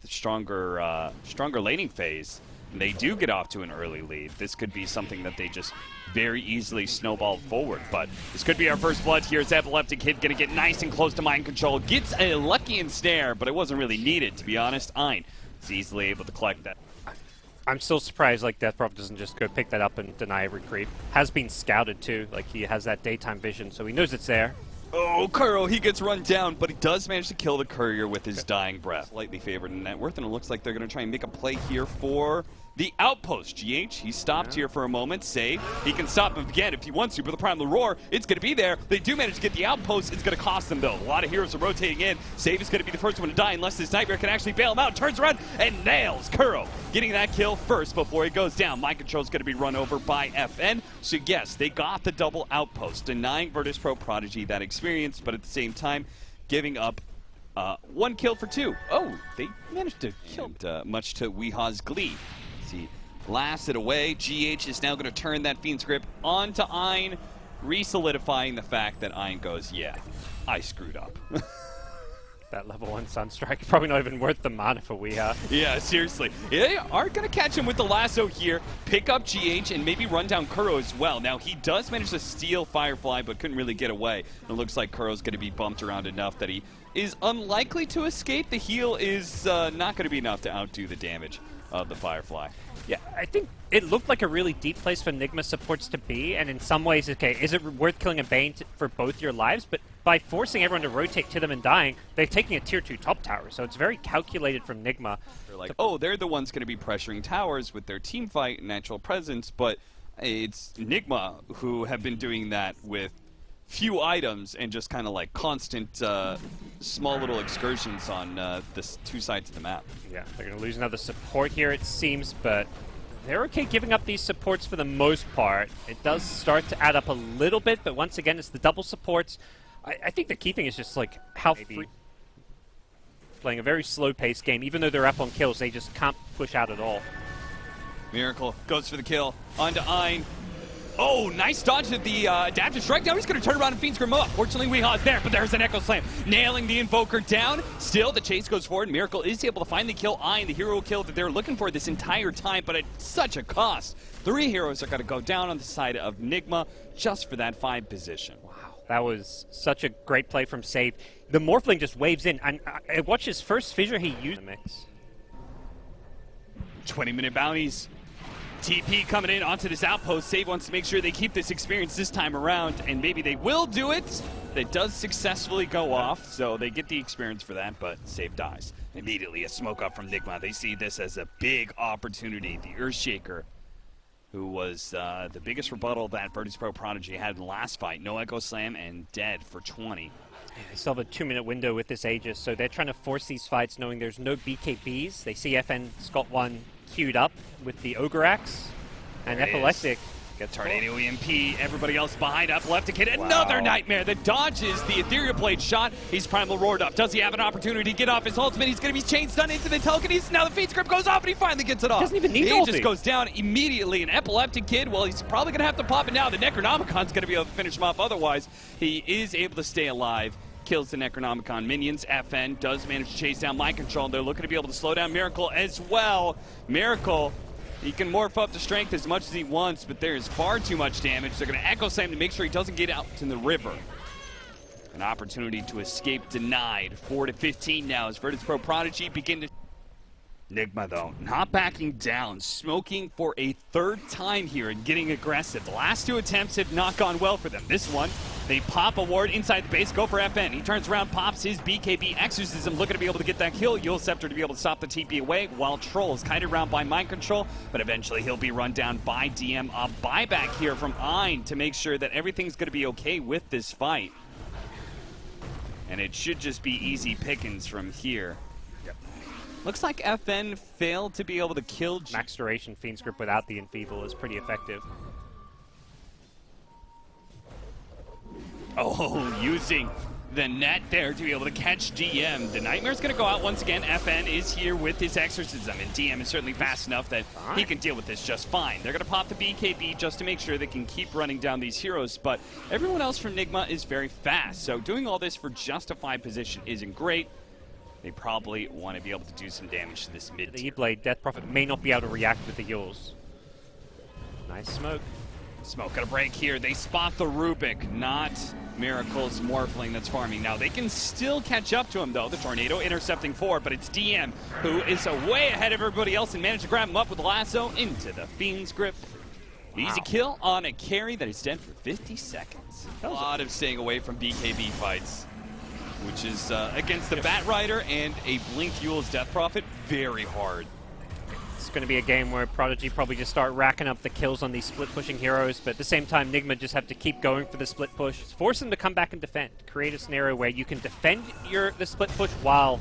stronger laning phase, and they do get off to an early lead, this could be something that they just very easily snowball forward. But this could be our first blood here. As Epileptic Kid gonna get nice and close to mind control. Gets a lucky ensnare, but it wasn't really needed, to be honest. Ein is easily able to collect that. I'm still surprised like Deathprop doesn't just go pick that up and deny every creep. Has been scouted too, like he has that daytime vision, so he knows it's there. Oh, Kuro, he gets run down, but he does manage to kill the courier with his dying breath. Slightly favored in net worth, and it looks like they're going to try and make a play here for the outpost. GH, he stopped here for a moment, save. He can stop him again if he wants to, but the Primal Roar, it's going to be there. They do manage to get the outpost. It's going to cost them, though. A lot of heroes are rotating in. Save is going to be the first one to die unless this Nightmare can actually bail him out. Turns around and nails Kuro, getting that kill first before he goes down. Mind control is going to be run over by FN. So yes, they got the double outpost, denying Virtus.Prodigy that experience, but at the same time, giving up one kill for two. Oh, they managed to kill. And, much to Weeha's glee. He blasted away. GH is now going to turn that Fiend's Grip onto Ein, re-solidifying the fact that Ein goes, yeah, I screwed up. That level 1 Sunstrike, probably not even worth the mana for Weeha. Yeah, seriously. They are going to catch him with the lasso here, pick up GH, and maybe run down Kuro as well. Now, he does manage to steal Firefly, but couldn't really get away. And it looks like Kuro's going to be bumped around enough that he is unlikely to escape. The heal is not going to be enough to outdo the damage of the Firefly. Yeah, I think it looked like a really deep place for NIGMA supports to be, and in some ways, okay, is it worth killing a Bane for both your lives? But by forcing everyone to rotate to them and dying, they're taking a tier 2 top tower, so it's very calculated from NIGMA. They're like, oh, they're the ones going to be pressuring towers with their team fight and natural presence, but it's NIGMA who have been doing that with few items and just kind of like constant small little excursions on the two sides of the map. Yeah, they're going to lose another support here, it seems, but they're okay giving up these supports for the most part. It does start to add up a little bit, but once again, it's the double supports. I think the key thing is just like how free. Playing a very slow-paced game, even though they're up on kills, they just can't push out at all. Miracle goes for the kill onto Ein. Oh, nice dodge at the adaptive strike. Now he's going to turn around and Fiend's Grim up. Fortunately, Weeha's there, but there's an Echo Slam. Nailing the Invoker down. Still, the chase goes forward. Miracle is able to finally kill Ein, the hero kill that they're looking for this entire time, but at such a cost. 3 heroes are going to go down on the side of NIGMA just for that 5 position. Wow, that was such a great play from Save. The Morphling just waves in, and I watched his first Fissure he used in the mix. 20-minute bounties. TP coming in onto this outpost. Save wants to make sure they keep this experience this time around, and maybe they will do it. It does successfully go off, so they get the experience for that, but Save dies. Immediately a smoke up from NIGMA. They see this as a big opportunity. The Earthshaker, who was the biggest rebuttal that Virtus.Prodigy had in the last fight. No Echo Slam and dead for 20. Yeah, they still have a 2-minute window with this Aegis, so they're trying to force these fights knowing there's no BKBs. They see FN's got one queued up with the Ogre Axe, and Epileptic gets Tornado EMP, everybody else behind Epileptic hit another Nightmare that dodges the Ethereal Blade shot. He's Primal Roared up. Does he have an opportunity to get off his ultimate? He's going to be chain stunned into the telekinesis. Now the Fiend's Grip goes off and he finally gets it off. Doesn't even need He ulti. just goes down immediately. An Epileptic Kid, well, he's probably going to have to pop it now. The Necronomicon's going to be able to finish him off otherwise. He is able to stay alive. Kills the Necronomicon minions. FN does manage to chase down Mind Control. They're looking to be able to slow down Miracle as well. Miracle, he can morph up the strength as much as he wants, but there is far too much damage. They're going to Echo Slam to make sure he doesn't get out to the river. An opportunity to escape denied. 4-15 now as Virtus.Prodigy begin to... NIGMA, though, not backing down, smoking for a 3rd time here and getting aggressive. The last 2 attempts have not gone well for them. This one, they pop a ward inside the base, go for FN. He turns around, pops his BKB Exorcism, looking to be able to get that kill. Yule Scepter to be able to stop the TP away, while Troll is kited around by Mind Control, but eventually he'll be run down by DM. A buyback here from Ein to make sure that everything's going to be okay with this fight. And it should just be easy pickings from here. Looks like FN failed to be able to kill... Max duration Fiend's Grip without the Enfeeble is pretty effective. Oh, using the net there to be able to catch DM. The Nightmare's going to go out once again. FN is here with his Exorcism, and DM is certainly fast enough that he can deal with this just fine. They're going to pop the BKB just to make sure they can keep running down these heroes, but everyone else from NIGMA is very fast, so doing all this for just a 5 position isn't great. they probably want to be able to do some damage to this mid The tier. E-Blade, Death Prophet may not be able to react with the Yules. Nice smoke. Smoke gonna break here. They spot the Rubik, not Miracle's Morphling that's farming. Now they can still catch up to him though. The Tornado intercepting 4, but it's DM who is way ahead of everybody else and managed to grab him up with the lasso into the Fiend's grip. Easy kill on a carry that is dead for 50 seconds. A lot of staying away from BKB fights, which is against the Bat Rider and a Blink Yule's Death Prophet, very hard. It's going to be a game where Prodigy probably just start racking up the kills on these split-pushing heroes, but at the same time, NIGMA just have to keep going for the split push. Force them to come back and defend. Create a scenario where you can defend the split push while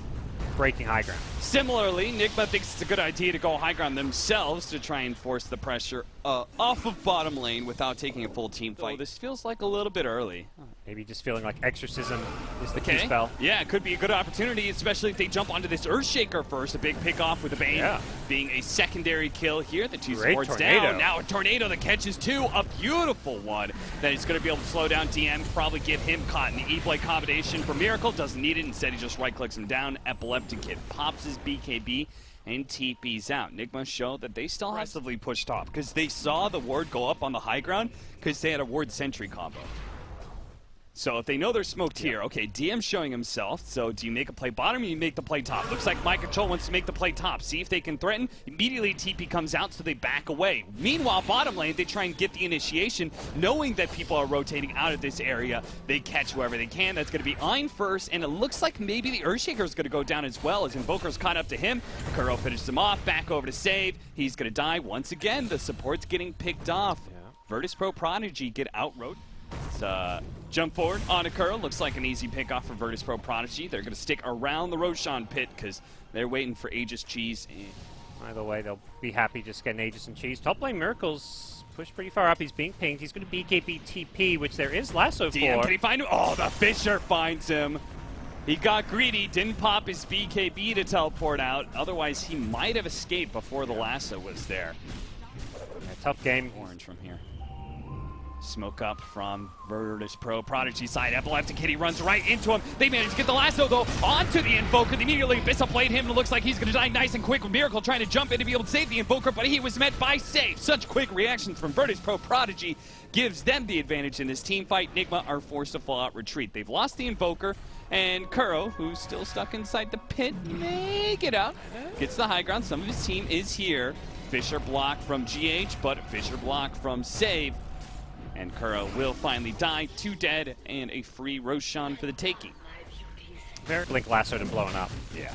breaking high ground. Similarly, NIGMA thinks it's a good idea to go high ground themselves to try and force the pressure off of bottom lane without taking a full team fight. So this feels like a little bit early. Maybe just feeling like Exorcism is the key spell. Yeah, it could be a good opportunity, especially if they jump onto this Earthshaker first. A big pick off with the Bane being a secondary kill here. The two supports down. Now a Tornado that catches 2. A beautiful one that is going to be able to slow down DM. Probably get him caught in the E-Blade combination for Miracle. Doesn't need it. Instead, he just right-clicks him down. Epileptic Kid pops his BKB and TP's out. NIGMA showed that they still aggressively pushed off because they saw the ward go up on the high ground because they had a ward sentry combo. So if they know they're smoked here, okay, DM showing himself, so do you make a play bottom or you make the play top? Looks like My Control wants to make the play top. See if they can threaten. Immediately TP comes out, so they back away. Meanwhile, bottom lane, they try and get the initiation, knowing that people are rotating out of this area. They catch whoever they can. That's going to be Ein first, and it looks like maybe the Earthshaker is going to go down as well, as Invoker's caught up to him. Kuro finishes him off, back over to save. He's going to die once again. The support's getting picked off. VP.Prodigy get out-road. Jump forward on a curl. Looks like an easy pick off for VP.Prodigy. They're going to stick around the Roshan pit because they're waiting for Aegis Cheese. Either way, they'll be happy just getting Aegis and Cheese. Top lane Miracle's pushed pretty far up. He's being pinged. He's going to BKB TP, which there is lasso DM, for. can he find him? Oh, the Fissure finds him. He got greedy, didn't pop his BKB to teleport out. Otherwise, he might have escaped before the lasso was there. Yeah, tough game. Orange from here. Smoke up from VP.Prodigy side. Epileptic Kitty runs right into him. They manage to get the lasso, though, onto the Invoker. They immediately Abyssa played him, and it looks like he's going to die nice and quick with Miracle trying to jump in to be able to save the Invoker, but he was met by save. Such quick reactions from VP.Prodigy gives them the advantage in this team fight. NIGMA are forced to fall out retreat. They've lost the Invoker, and Kuro, who's still stuck inside the pit, may get out. Gets the high ground. Some of his team is here. Fissure blocked from GH, but Fissure blocked from Save. And Kuro will finally die, 2 dead, and a free Roshan for the taking. Blink lassoed and blowing up. Yeah.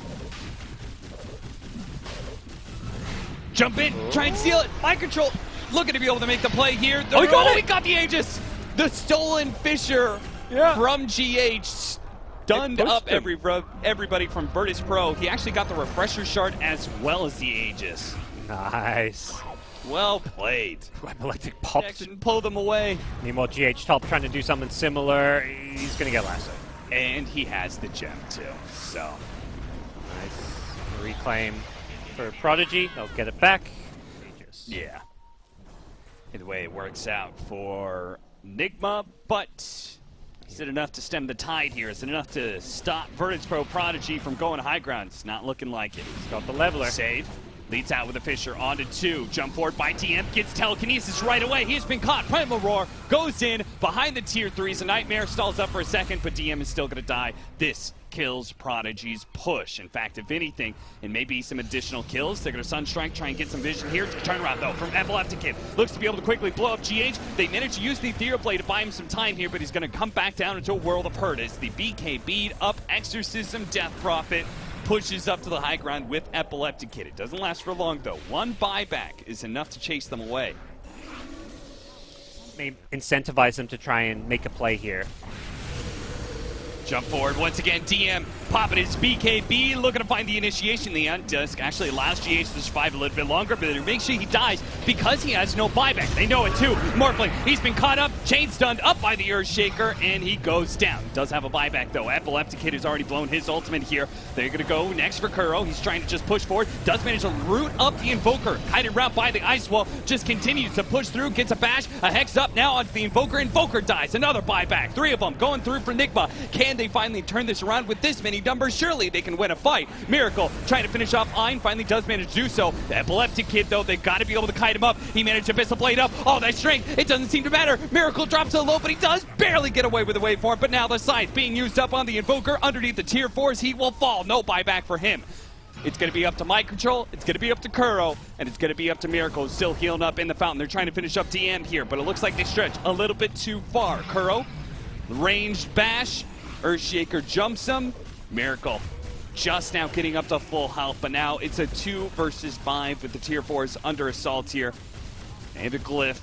Jump in, try and steal it. My Control looking to be able to make the play here. Oh, he got it! He got the Aegis! The stolen Fissure from GH stunned up everybody from VP.Pro. He actually got the Refresher Shard as well as the Aegis. Nice. Well played. Epileptic pops and pull them away. Meanwhile, GH top trying to do something similar. He's going to get lassoed. And he has the gem too, so. Nice reclaim for Prodigy. They'll get it back. Aegis. Yeah. Either way, it works out for NIGMA, but is it enough to stem the tide here? Is it enough to stop VP.Prodigy from going high ground? It's not looking like it. He's got the leveler. Save. Leads out with a Fissure onto 2. Jump forward by DM. Gets telekinesis right away. He's been caught. Primal Roar goes in behind the tier 3s. A Nightmare stalls up for a second, but DM is still going to die. This kills Prodigy's push. In fact, if anything, and maybe some additional kills, they're going to Sunstrike, try and get some vision here. Turnaround, though, from Epileptic Kid. Looks to be able to quickly blow up GH. They manage to use the Ethereal Blade to buy him some time here, but he's going to come back down into a world of hurt as the BKB'd up Exorcism Death Prophet pushes up to the high ground with Epileptic Kid. It doesn't last for long, though. One buyback is enough to chase them away. Maybe incentivize them to try and make a play here. Jump forward once again. DM popping his BKB, looking to find the initiation. The Undusk actually allows GH to survive a little bit longer, but it makes sure he dies because he has no buyback. They know it too. Morphling, he's been caught up, chain stunned up by the Earthshaker, and he goes down. Does have a buyback though. Epileptic Kid has already blown his ultimate here. They're gonna go next for Kuro. He's trying to just push forward. Does manage to root up the Invoker. Guided route by the Ice Wall. Just continues to push through. Gets a bash. A Hex up now onto the Invoker. Invoker dies. Another buyback. 3 of them going through for NIGMA. Can they finally turn this around with this many numbers? Surely they can win a fight. Miracle trying to finish off Ein, finally does manage to do so. The Epileptic Kid, though, they've got to be able to kite him up. He managed to Abyssal Blade up. Oh, that strength, it doesn't seem to matter. Miracle drops so low, but he does barely get away with the waveform. But now the Scythe being used up on the Invoker underneath the tier 4s. He will fall. No buyback for him. It's going to be up to Mind Control, it's going to be up to Kuro, and it's going to be up to Miracle, still healing up in the fountain. They're trying to finish up DM here, but it looks like they stretch a little bit too far. Kuro, ranged bash, Earthshaker jumps him. Miracle just now getting up to full health, but now it's a 2 versus 5 with the tier 4s under assault here. And a glyph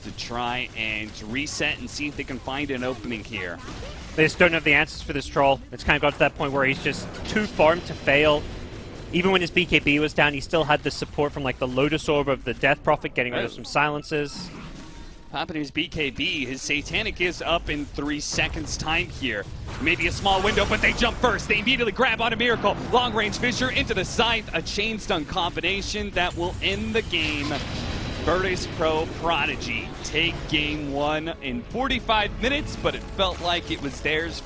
to try and reset and see if they can find an opening here. They just don't have the answers for this troll. It's kind of got to that point where he's just too farmed to fail. Even when his BKB was down, he still had the support from like the Lotus Orb of the Death Prophet, getting rid of some silences. Popping his BKB, his Satanic is up in 3 seconds time here. Maybe a small window, but they jump first. They immediately grab on a Miracle. Long range Fissure into the Scythe, a chain stun combination that will end the game. VP.Prodigy take game 1 in 45 minutes, but it felt like it was theirs.